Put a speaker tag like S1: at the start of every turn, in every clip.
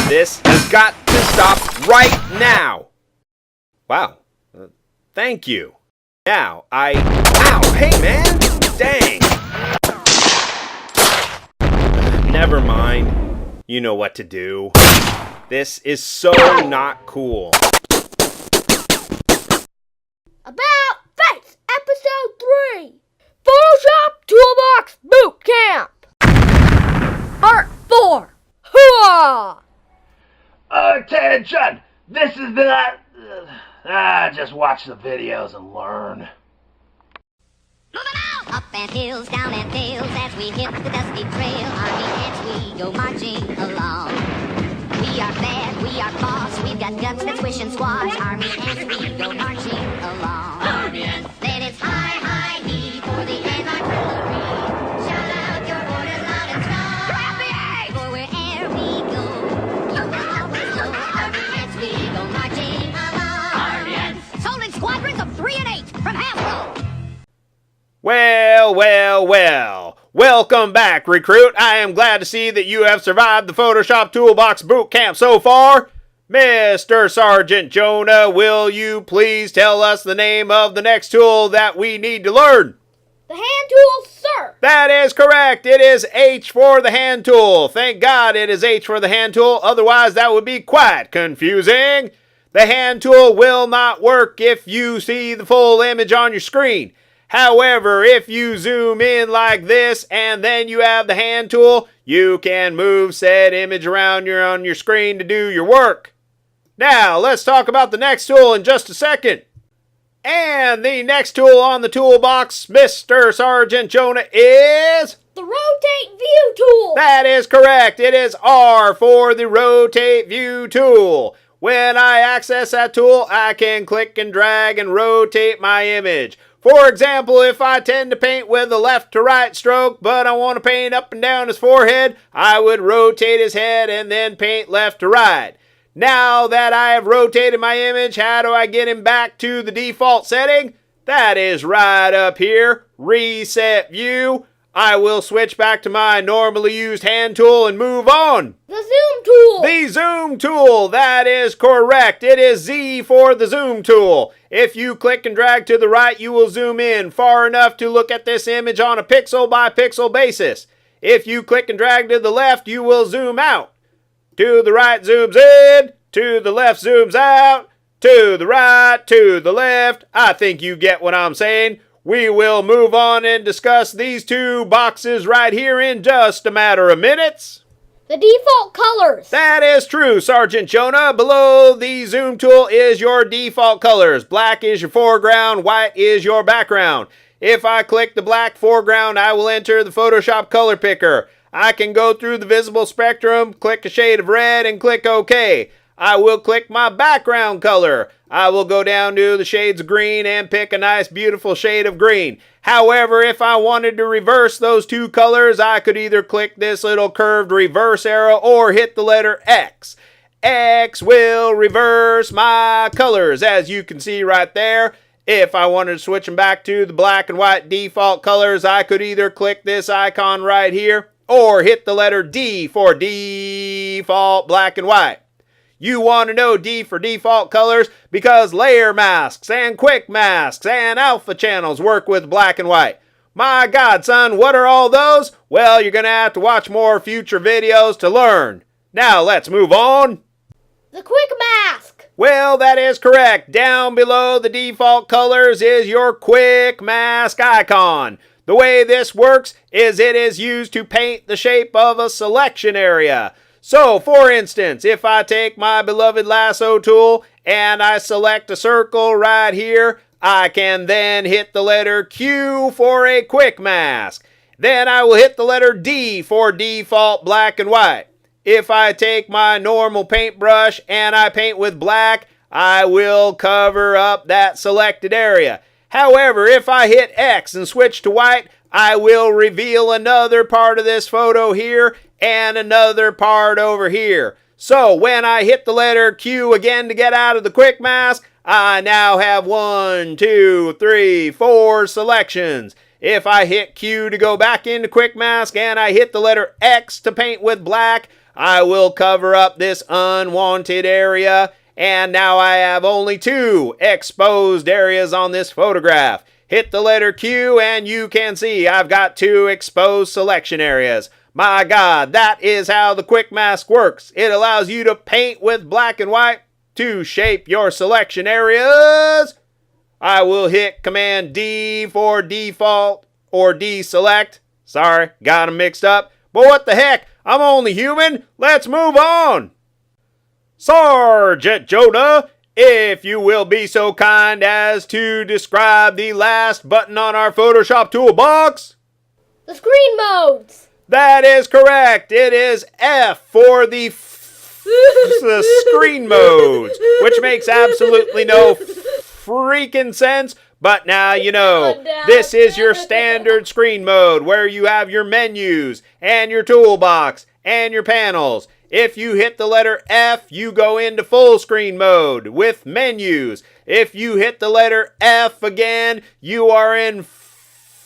S1: This has got to stop right now. Wow. Thank you. Now, Ow! Hey, man! Dang! Never mind. You know what to do. This is so not cool.
S2: About Face, Episode 3. Photoshop Toolbox Boot Camp. Part 4. Hooah!
S3: Attention! This is the... just watch the videos and learn.
S4: Moving out! Up and hills, down and dales, as we hit the dusty trail, army ants we go marching along. We are bad, we are boss, we've got guts that swish and squash, army ants we go marching along. Army ants. Then it's high, high, he for the end artillery. Shout out your orders loud and strong. Grab the egg! For where'er we go, you will always know, army ants we go marching along. Army ants. Sold in squadrons of 3 and 8 from Hasbro.
S1: Well. Welcome back, recruit. I am glad to see that you have survived the Photoshop Toolbox Boot Camp so far. Mr. Sergeant Jonah, will you please tell us the name of the next tool that we need to learn?
S2: The hand tool, sir.
S1: That is correct. It is H for the hand tool. Thank God it is H for the hand tool. Otherwise, that would be quite confusing. The hand tool will not work if you see the full image on your screen. However, if you zoom in like this and then you have the hand tool, you can move said image around on your screen to do your work. Now, let's talk about the next tool in just a second. And the next tool on the toolbox, Mr. Sergeant Jonah, is...
S2: the Rotate View tool.
S1: That is correct. It is R for the Rotate View tool. When I access that tool, I can click and drag and rotate my image. For example, if I tend to paint with a left to right stroke, but I want to paint up and down his forehead, I would rotate his head and then paint left to right. Now that I have rotated my image, how do I get him back to the default setting? That is right up here, Reset View. I will switch back to my normally used hand tool and move on.
S2: The Zoom tool.
S1: The Zoom tool, that is correct. It is Z for the Zoom tool. If you click and drag to the right, you will zoom in far enough to look at this image on a pixel by pixel basis. If you click and drag to the left, you will zoom out. To the right zooms in, to the left zooms out, to the right, to the left. I think you get what I'm saying. We will move on and discuss these two boxes right here in just a matter of minutes.
S2: The default colors.
S1: That is true, Sergeant Jonah. Below the zoom tool is your default colors. Black is your foreground, white is your background. If I click the black foreground, I will enter the Photoshop color picker. I can go through the visible spectrum, click a shade of red, and click OK. I will click my background color. I will go down to the shades of green and pick a nice beautiful shade of green. However, if I wanted to reverse those two colors, I could either click this little curved reverse arrow or hit the letter X. X will reverse my colors, as you can see right there. If I wanted to switch them back to the black and white default colors, I could either click this icon right here or hit the letter D for default black and white. You want to know D for default colors because layer masks and quick masks and alpha channels work with black and white. My God, son, what are all those? Well, you're going to have to watch more future videos to learn. Now, let's move on.
S2: The quick mask.
S1: Well, that is correct. Down below the default colors is your quick mask icon. The way this works is it is used to paint the shape of a selection area. So, for instance, if I take my beloved lasso tool and I select a circle right here, I can then hit the letter Q for a quick mask. Then I will hit the letter D for default black and white. If I take my normal paintbrush and I paint with black, I will cover up that selected area. However, if I hit X and switch to white, I will reveal another part of this photo here and another part over here. So when I hit the letter Q again to get out of the quick mask, I now have 1, 2, 3, 4 selections. If I hit Q to go back into quick mask and I hit the letter X to paint with black, I will cover up this unwanted area, and now I have only 2 exposed areas on this photograph. Hit the letter Q and you can see I've got 2 exposed selection areas. My God, that is how the quick mask works. It allows you to paint with black and white to shape your selection areas. I will hit Command D for default or deselect. Sorry, got them mixed up. But what the heck? I'm only human. Let's move on. Sergeant Jonah, if you will be so kind as to describe the last button on our Photoshop toolbox.
S2: The screen modes.
S1: That is correct. It is F for the screen modes, which makes absolutely no freaking sense. But now you know, this is your standard screen mode where you have your menus and your toolbox and your panels. If you hit the letter F, you go into full screen mode with menus. If you hit the letter F again, you are in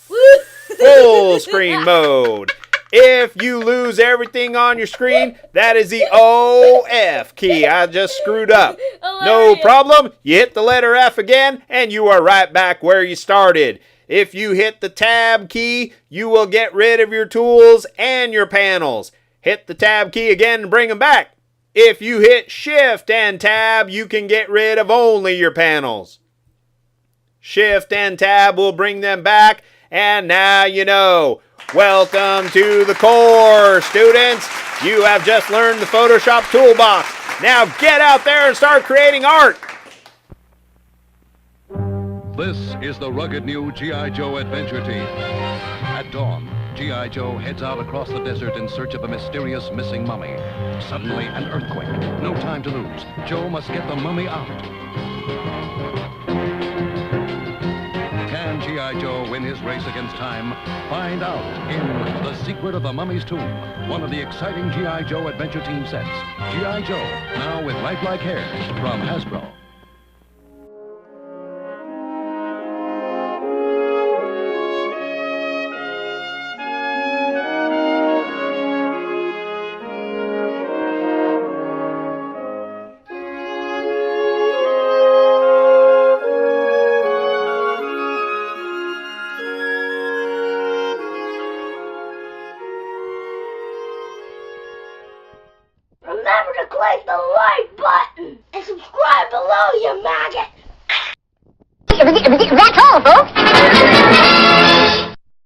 S1: full screen mode. If you lose everything on your screen, that is the OF key. I just screwed up. No problem. You hit the letter F again, and you are right back where you started. If you hit the Tab key, you will get rid of your tools and your panels. Hit the Tab key again and bring them back. If you hit Shift and Tab, you can get rid of only your panels. Shift and Tab will bring them back, and now you know. Welcome to the course, students. You have just learned the Photoshop Toolbox. Now get out there and start creating art.
S5: This is the rugged new G.I. Joe adventure team. At dawn, G.I. Joe heads out across the desert in search of a mysterious missing mummy. Suddenly, an earthquake. No time to lose. Joe must get the mummy out. Can G.I. Joe win his race against time? Find out in The Secret of the Mummy's Tomb, one of the exciting G.I. Joe adventure team sets. G.I. Joe, now with lifelike hair, from Hasbro.
S2: Remember to click the like button and subscribe below, you maggot.
S4: That's all, folks.